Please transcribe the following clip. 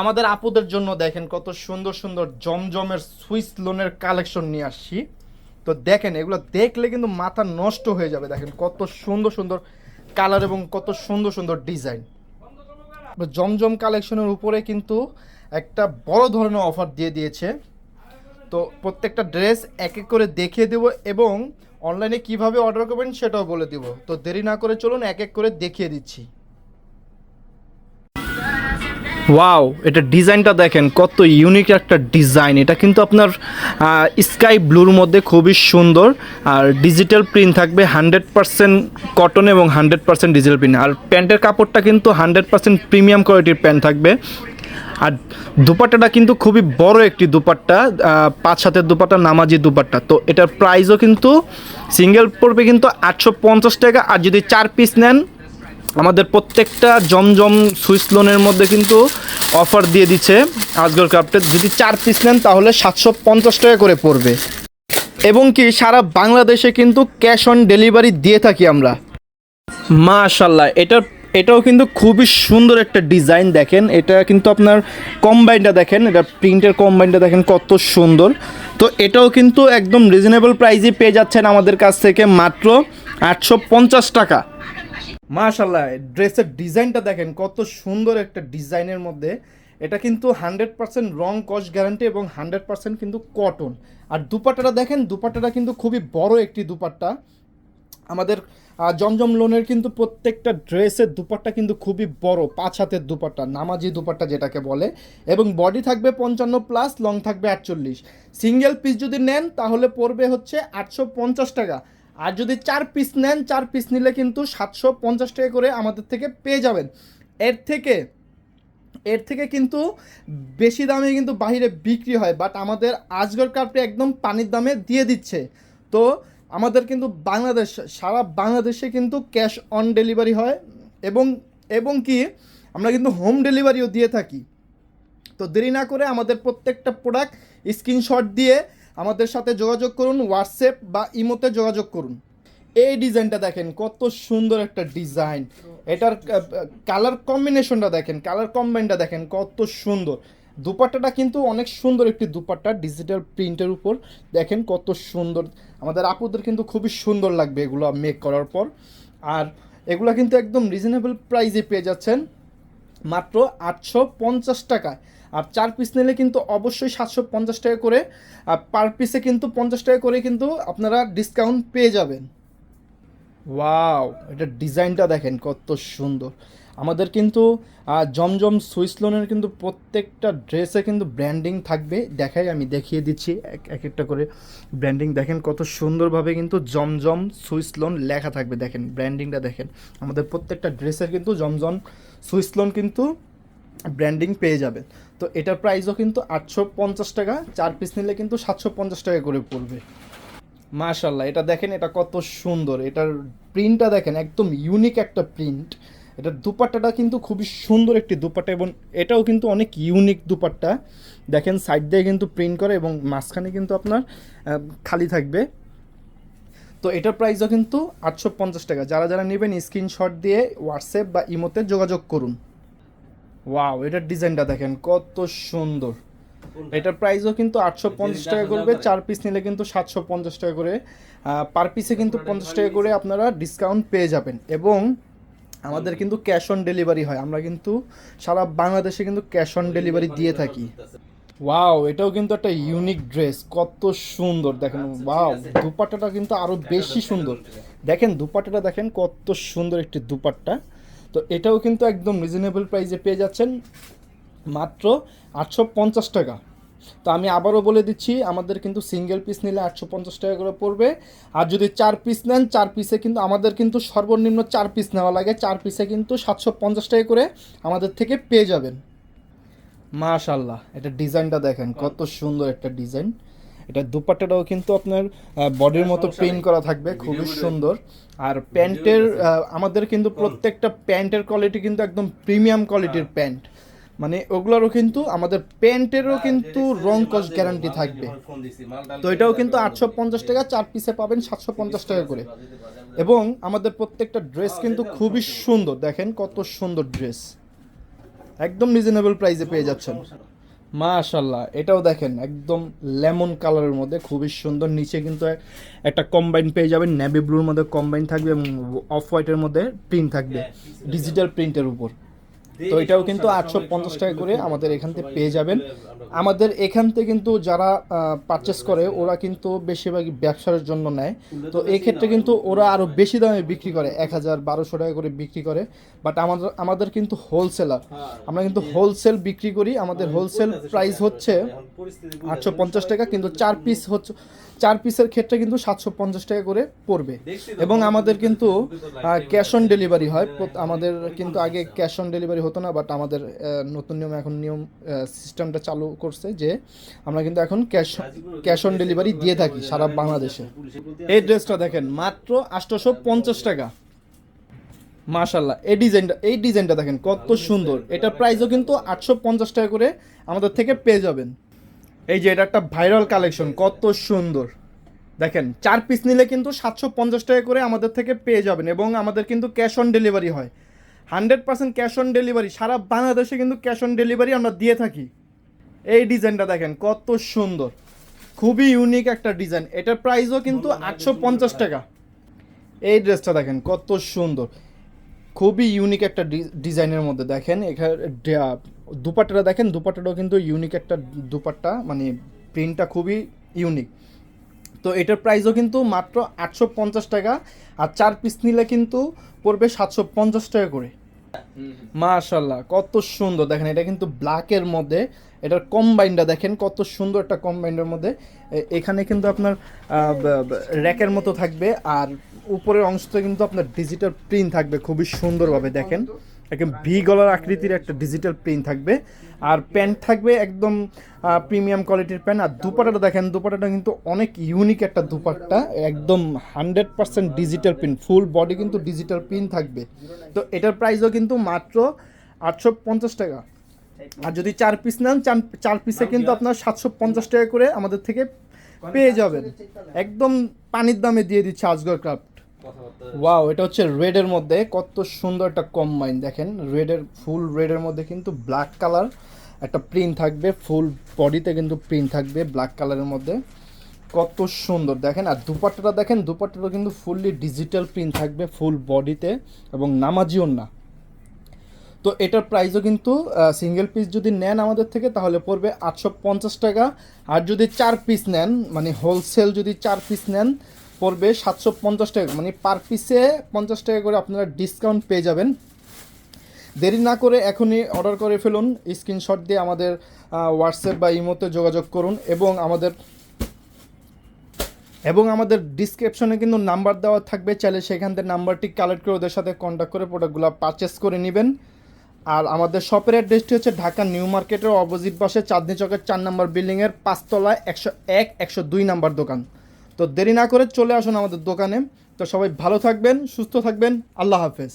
আমাদের আপুদের জন্য দেখেন কত সুন্দর সুন্দর জমজমের সুইস লোনের কালেকশন নিয়ে আসছি। তো দেখেন এগুলো দেখলে কিন্তু মাথা নষ্ট হয়ে যাবে। দেখেন কত সুন্দর সুন্দর কালার এবং কত সুন্দর সুন্দর ডিজাইন। জমজম কালেকশনের উপরে কিন্তু একটা বড় ধরনের অফার দিয়ে দিয়েছে। তো প্রত্যেকটা ড্রেস এক এক করে দেখিয়ে দেবো এবং অনলাইনে কিভাবে অর্ডার করবেন সেটাও বলে দিব। তো দেরি না করে চলুন এক এক করে দেখিয়ে দিচ্ছি। ওয়াও, এটা ডিজাইনটা দেখেন কত ইউনিক একটা ডিজাইন। এটা কিন্তু আপনার স্কাই ব্লুর মধ্যে খুবই সুন্দর। আর ডিজিটাল প্রিন্ট থাকবে 100% কটন এবং 100% ডিজিটাল প্রিন্ট। আর প্যান্টের কাপড়টা কিন্তু 100% প্রিমিয়াম কোয়ালিটির প্যান্ট থাকবে। আর দুপাট্টাটা কিন্তু খুবই বড় একটি দুপাট্টা, 5 হাতের দুপাট্টা, নামাজি দুপাট্টা। তো এটার প্রাইসও কিন্তু সিঙ্গেল পড়বে কিন্তু 850 টাকা। আর যদি 4 পিস নেন, আমাদের প্রত্যেকটা জমজম সুইস লোনের মধ্যে কিন্তু অফার দিয়ে দিচ্ছে আজগর ক্রাফটে। যদি 4 পিস নেন তাহলে 750 টাকা করে পড়বে। এবং কি সারা বাংলাদেশে কিন্তু ক্যাশ অন ডেলিভারি দিয়ে থাকি আমরা। মাশাল্লাহ, এটাও কিন্তু খুবই সুন্দর একটা ডিজাইন। দেখেন এটা কিন্তু আপনার কম্বাইনটা দেখেন, এটা প্রিন্টের কম্বাইনটা দেখেন কত সুন্দর। তো এটাও কিন্তু একদম রিজনেবল প্রাইসে পেয়ে যাচ্ছেন আমাদের কাছ থেকে মাত্র 850 টাকা। মাশাল্লাহ, ড্রেসের ডিজাইনটা দেখেন কত সুন্দর একটা ডিজাইনের মধ্যে। এটা কিন্তু 100% রং কস গ্যারান্টি এবং 100% কিন্তু কটন। আর দুপাট্টাটা দেখেন, দুপাট্টাটা কিন্তু খুবই বড় একটি দুপাট্টা। আমাদের জমজম লোনের কিন্তু প্রত্যেকটা ড্রেসের দুপাট্টা কিন্তু খুবই বড়, 5 হাতের দুপাট্টা, নামাজি দুপাট্টা যেটাকে বলে। এবং বডি থাকবে 55+, লং থাকবে 48। সিঙ্গেল পিস যদি নেন তাহলে পড়বে হচ্ছে 850 টাকা। আর যদি 4 পিস নেন, 4 পিস নিলে কিন্তু 750 টাকা করে আমাদের থেকে পেয়ে যাবেন। এর থেকে কিন্তু বেশি দামে কিন্তু বাইরে বিক্রি হয়, বাট আমাদের আজগর ক্রাফটে একদম পানির দামে দিয়ে দিচ্ছে। তো আমাদের কিন্তু সারা বাংলাদেশে কিন্তু ক্যাশ অন ডেলিভারি হয় এবং এবং কি আমরা কিন্তু হোম ডেলিভারিও দিয়ে থাকি। তো দেরি না করে আমাদের প্রত্যেকটা প্রোডাক্ট স্ক্রিনশট দিয়ে আমাদের সাথে যোগাযোগ করুন, হোয়াটসঅ্যাপ বা ইমোতে যোগাযোগ করুন। এই ডিজাইনটা দেখেন কত সুন্দর একটা ডিজাইন। এটার কালার কম্বিনেশনটা দেখেন, কালার কম্বাইনটা দেখেন কত সুন্দর। দুপাট্টাটা কিন্তু অনেক সুন্দর একটি দুপাট্টা, ডিজিটাল প্রিন্টের উপর দেখেন কত সুন্দর। আমাদের আপুদের কিন্তু খুবই সুন্দর লাগবে এগুলো মেক করার পর। আর এগুলো কিন্তু একদম রিজনেবল প্রাইসে পেয়ে যাচ্ছেন মাত্র 850 টাকায়। আর 4 পিস নিলে কিন্তু অবশ্যই 750 টাকা করে, আর পার পিসে কিন্তু 50 টাকা করে কিন্তু আপনারা ডিসকাউন্ট পেয়ে যাবেন। ওয়াও, এটা ডিজাইনটা দেখেন কত সুন্দর। আমাদের কিন্তু জমজম সুইস লোনের কিন্তু প্রত্যেকটা ড্রেসে কিন্তু ব্র্যান্ডিং থাকবে। আমি দেখিয়ে দিচ্ছি এক একটা করে ব্র্যান্ডিং। দেখেন কত সুন্দরভাবে কিন্তু জমজম সুইস লোন লেখা থাকবে। দেখেন ব্র্যান্ডিংটা দেখেন, আমাদের প্রত্যেকটা ড্রেসের কিন্তু জমজম সুইস লোন কিন্তু ব্র্যান্ডিং পেয়ে যাবে। তো এটার প্রাইসও কিন্তু 850 টাকা, 4 পিস নিলে কিন্তু 750 টাকা করে পড়বে। মাশাল্লাহ, এটা দেখেন এটা কত সুন্দর। এটার প্রিন্টটা দেখেন একদম ইউনিক একটা প্রিন্ট। এটার দুপাট্টাটা কিন্তু খুবই সুন্দর একটি দুপাট্টা এবং এটাও কিন্তু অনেক ইউনিক দুপাট্টা। দেখেন সাইড দিয়ে কিন্তু প্রিন্ট করে এবং মাঝখানে কিন্তু আপনার খালি থাকবে। তো এটার প্রাইসও কিন্তু 850 টাকা। যারা যারা নেবেন স্ক্রিনশট দিয়ে হোয়াটসঅ্যাপ বা ইমোতে যোগাযোগ করুন। ওয়াও, এটার ডিজাইনটা দেখেন কত সুন্দর। এটার প্রাইসও কিন্তু 850 টাকা করবে, 4 পিস নিলে কিন্তু 750 টাকা করে। পার পিসে কিন্তু 50 টাকা করে আপনারা ডিসকাউন্ট পেয়ে যাবেন। এবং আমাদের কিন্তু ক্যাশ অন ডেলিভারি হয়, আমরা কিন্তু সারা বাংলাদেশে কিন্তু ক্যাশ অন ডেলিভারি দিয়ে থাকি। ওয়াও, এটাও কিন্তু একটা ইউনিক ড্রেস, কত সুন্দর দেখেন। ওয়াও, দুপাট্টাটা কিন্তু আরও বেশি সুন্দর। দেখেন দুপাট্টাটা দেখেন কত সুন্দর একটি দুপাট্টা। তো এটাও কিন্তু একদম রিজনেবল প্রাইসে পেয়ে যাচ্ছেন মাত্র 850 টাকা। তো আমি আবারও বলে দিচ্ছি, আমাদের কিন্তু সিঙ্গেল পিস নিলে 850 টাকা করে পড়বে। আর যদি 4 পিস নেন, 4 পিসে কিন্তু আমাদের কিন্তু সর্বনিম্ন 4 পিস নেওয়া লাগে, 4 পিসে কিন্তু 750 টাকা করে আমাদের থেকে পেয়ে যাবেন। মাশাল্লাহ, এটা ডিজাইনটা দেখেন কত সুন্দর একটা ডিজাইন। এটা দুপাট্টাটাও কিন্তু আপনার বডির মতো প্রিন্ট করা থাকবে, খুবই সুন্দর। আর প্যান্টের আমাদের কিন্তু প্রত্যেকটা প্যান্টের কোয়ালিটি কিন্তু একদম প্রিমিয়াম কোয়ালিটির প্যান্ট। মানে ওগুলোরও কিন্তু আমাদের প্যান্টেরও কিন্তু রং কস গ্যারান্টি থাকবে। তো এটাও কিন্তু 850 টাকা, 4 পিসে পাবেন 750 টাকা করে। এবং আমাদের প্রত্যেকটা ড্রেস কিন্তু খুবই সুন্দর, দেখেন কত সুন্দর ড্রেস। একদম রিজনেবল প্রাইসে পেয়ে যাচ্ছেন। মাশাল্লাহ, এটাও দেখেন একদম লেমন কালারের মধ্যে খুবই সুন্দর। নিচে কিন্তু একটা কম্বাইন পেয়ে যাবেন, নেভি ব্লুর মধ্যে কম্বাইন থাকবে এবং অফ হোয়াইটের মধ্যে প্রিন্ট থাকবে ডিজিটাল প্রিন্টের উপর। তো এটাও কিন্তু 850 টাকা করে আমাদের এখান থেকে পেয়ে যাবেন। আমাদের এখান থেকে কিন্তু যারা পারচেস করে ওরা কিন্তু বেশিরভাগই ব্যবসার জন্য নেয়। তো এই ক্ষেত্রে কিন্তু ওরা আরও বেশি দামে বিক্রি করে, 1000-1200 টাকা করে বিক্রি করে। বাট আমাদের কিন্তু হোলসেলার, আমরা কিন্তু হোলসেল বিক্রি করি। আমাদের হোলসেল প্রাইস হচ্ছে 850 টাকা, কিন্তু 4 পিসের ক্ষেত্রে কিন্তু 750 টাকা করে পড়বে। এবং আমাদের কিন্তু ক্যাশ অন ডেলিভারি হয়। আমাদের কিন্তু আগে ক্যাশ অন ডেলিভারি হতো না, বাট আমাদের নতুন নিয়ম সিস্টেমটা চালু করছে যে আমরা কিন্তু এখন ক্যাশ অন ডেলিভারি দিয়ে থাকি সারা বাংলাদেশে। এই ড্রেসটা দেখেন মাত্র 850 টাকা। মাশাল্লাহ, এই ডিজাইনটা দেখেন কত সুন্দর। এটার প্রাইসও কিন্তু 850 টাকা করে আমাদের থেকে পেয়ে যাবেন। এই যে এটা একটা ভাইরাল কালেকশন, কত সুন্দর দেখেন। 4 পিস নিলে কিন্তু 750 টাকা করে আমাদের থেকে পেয়ে যাবেন। এবং আমাদের কিন্তু ক্যাশ অন ডেলিভারি হয়, 100% ক্যাশ অন ডেলিভারি। সারা বাংলাদেশে কিন্তু ক্যাশ অন ডেলিভারি আমরা দিয়ে থাকি। এই ডিজাইনটা দেখেন কত সুন্দর, খুবই ইউনিক একটা ডিজাইন। এটার প্রাইসও কিন্তু 850 টাকা। এই ড্রেসটা দেখেন কত সুন্দর, খুবই ইউনিক একটা ডিজাইনের মধ্যে দেখেন। এখানে দুপাট্টাটা দেখেন, দুপাট্টাটাও কিন্তু ইউনিক একটা দুপাট্টা, মানে প্রিন্টটা খুবই ইউনিক। তো এটার প্রাইসও কিন্তু মাত্র 850 টাকা। আর 4 পিস নিলে কিন্তু পড়বে 750 টাকা করে। মাশাল্লাহ, কত সুন্দর দেখেন। এটা কিন্তু ব্ল্যাকের মধ্যে, এটার কম্বাইনটা দেখেন কত সুন্দর একটা কম্বাইনের মধ্যে। এখানে কিন্তু আপনার র্যাকের মতো থাকবে, আর উপরের অংশটা কিন্তু আপনার ডিজিটাল প্রিন্ট থাকবে খুবই সুন্দরভাবে দেখেন। একদম ভি গলার আকৃতির একটা ডিজিটাল প্রিন্ট থাকবে। আর প্যান্ট থাকবে একদম প্রিমিয়াম কোয়ালিটির প্যান্ট। আর দুপাট্টাটা দেখেন, দুপাট্টাটা কিন্তু অনেক ইউনিক একটা দুপাট্টা, একদম 100% ডিজিটাল প্রিন্ট, ফুল বডি কিন্তু ডিজিটাল প্রিন্ট থাকবে। তো এটার প্রাইসও কিন্তু মাত্র 850 টাকা। আর যদি 4 পিস নেন, 4 পিসে কিন্তু আপনার 750 টাকা করে আমাদের থেকে পেয়ে যাবেন। একদম পানির দামে দিয়ে দিচ্ছে আজগর ক্রাফট। ওয়াও, এটা হচ্ছে রেডের মধ্যে কত সুন্দর একটা কম্বাইন দেখেন। ফুল রেডের মধ্যে কিন্তু ব্ল্যাক কালার একটা প্রিন্ট থাকবে, ফুল বডিতে কিন্তু প্রিন্ট থাকবে ব্ল্যাক কালারের মধ্যে, কত সুন্দর দেখেন। আর দুপাট্টাটা দেখেন, দুপাট্টাটা কিন্তু ফুললি ডিজিটাল প্রিন্ট থাকবে ফুল বডিতে এবং নামাজিও না। তো এটার প্রাইসও কিন্তু সিঙ্গেল পিস যদি নেন আমাদের থেকে তাহলে পড়বে 850 টাকা। আর যদি 4 পিস নেন, মানে হোলসেল যদি 4 পিস নেন পড়বে 750 টাকা, মানে পার পিসে 50 টাকা করে আপনারা ডিসকাউন্ট পেয়ে যাবেন। দেরি না করে এখনই অর্ডার করে ফেলুন, স্ক্রিনশট দিয়ে আমাদের হোয়াটসঅ্যাপ বা ইমোতে যোগাযোগ করুন। এবং আমাদের ডিসক্রিপশনে কিন্তু নাম্বার দেওয়া থাকবে, চাইলে সেখান থেকে নাম্বারটি কালেক্ট করে ওদের সাথে কন্ট্যাক্ট করে প্রোডাক্টগুলো পারচেস করে নেবেন। আর আমাদের শপের অ্যাড্রেসটি হচ্ছে ঢাকা নিউ মার্কেটের অপোজিট পাশে চাঁদনি চকের 4 নম্বর বিল্ডিংয়ের 5 তলায় 101-102 নাম্বার দোকান। তো দেরি না করে চলে আসুন আমাদের দোকানে। তো সবাই ভালো থাকবেন, সুস্থ থাকবেন, আল্লাহ হাফেজ।